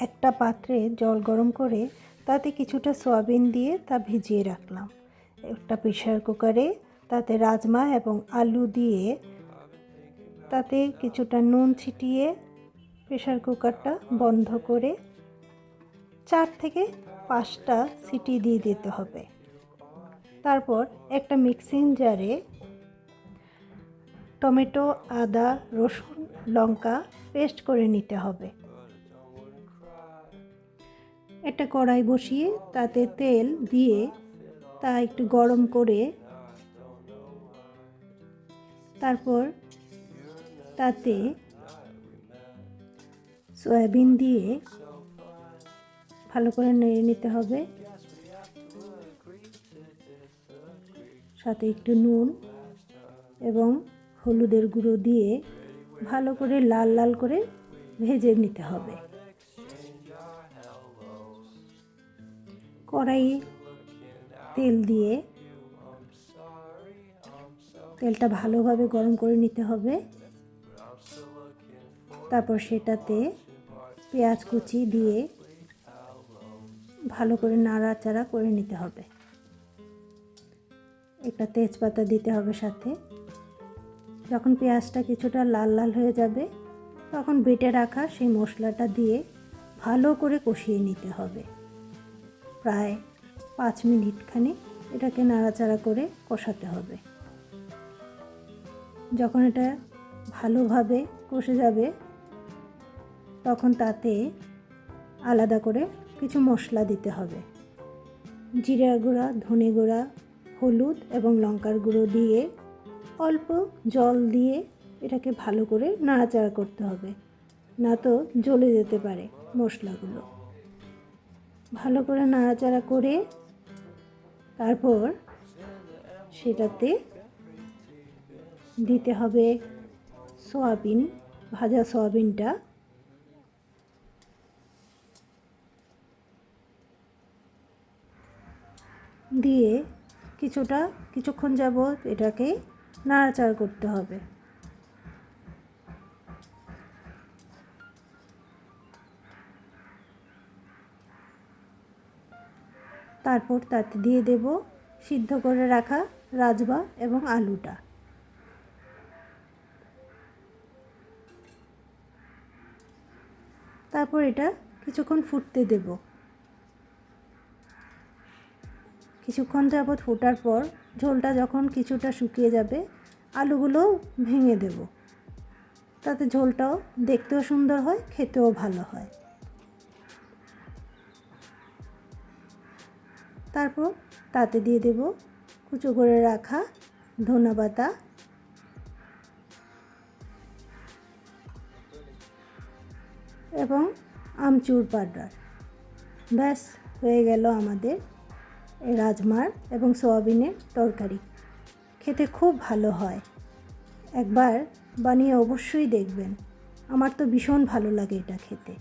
একটা পাত্রে জল গরম করে তাতে কিছুটা সয়াবিন দিয়ে তা ভিজিয়ে রাখলাম। একটা প্রেসার কুকারে তাতে রাজমা এবং আলু দিয়ে তাতে কিছুটা নুন ছিটিয়ে প্রেসার কুকারটা বন্ধ করে 4 থেকে 5টা সিটি দিয়ে দিতে হবে। তারপর একটা মিক্সিং জারে টমেটো, আদা, রসুন, লঙ্কা পেস্ট করে নিতে হবে। একটা কড়াই বসিয়ে তাতে তেল দিয়ে তা একটু গরম করে তারপর তাতে সয়াবিন দিয়ে ভালো করে নেড়ে নিতে হবে। সাথে একটু নুন এবং হলুদের গুঁড়ো দিয়ে ভালো করে লাল লাল করে ভেজে নিতে হবে। কড়াইয়ে তেল দিয়ে তেলটা ভালোভাবে গরম করে নিতে হবে। তারপর সেটাতে পেঁয়াজ কুচি দিয়ে ভালো করে নাড়াচাড়া করে নিতে হবে। একটা তেজপাতা দিতে হবে সাথে। যখন পেঁয়াজটা কিছুটা লাল লাল হয়ে যাবে তখন বেটে রাখা সেই মশলাটা দিয়ে ভালো করে কষিয়ে নিতে হবে। প্রায় 5 মিনিট খানি এটাকে নাড়াচাড়া করে কষাতে হবে। যখন এটা ভালোভাবে কষে যাবে তখন তাতে আলাদা করে কিছু মশলা দিতে হবে। জিরা গুঁড়া, ধনে গুঁড়া, হলুদ এবং লঙ্কার গুঁড়ো দিয়ে অল্প জল দিয়ে এটাকে ভালো করে নাড়াচাড়া করতে হবে, না তো জ্বলে যেতে পারে মশলাগুলো। ভালো করে নাড়াচাড়া করে তারপর সেটাতে দিতে হবে সয়াবিন, ভাজা সয়াবিনটা। দিয়ে কিছুক্ষণ যাবত এটাকে নাড়াচাড়া করতে হবে। তারপর তাতে দিয়ে দেব সিদ্ধ করে রাখা রাজমা এবং আলুটা। তারপর এটা কিছুক্ষণ ফুটতে দেব। কিছুক্ষণ যাবত ফোটার পর ঝোলটা যখন কিছুটা শুকিয়ে যাবে আলুগুলো ভেঙে দেব। তাতে ঝোলটাও দেখতেও সুন্দর হয়, খেতেও ভালো হয়। তারপর তাতে দিয়ে দেব কুচো করে রাখা ধনেপাতা এবং আমচুর পাউডার। ব্যাস হয়ে গেল আমাদের এই রাজমার এবং সয়াবিনের তরকারি। খেতে খুব ভালো হয়। একবার বানিয়ে অবশ্যই দেখবেন। আমার তো ভীষণ ভালো লাগে এটা খেতে।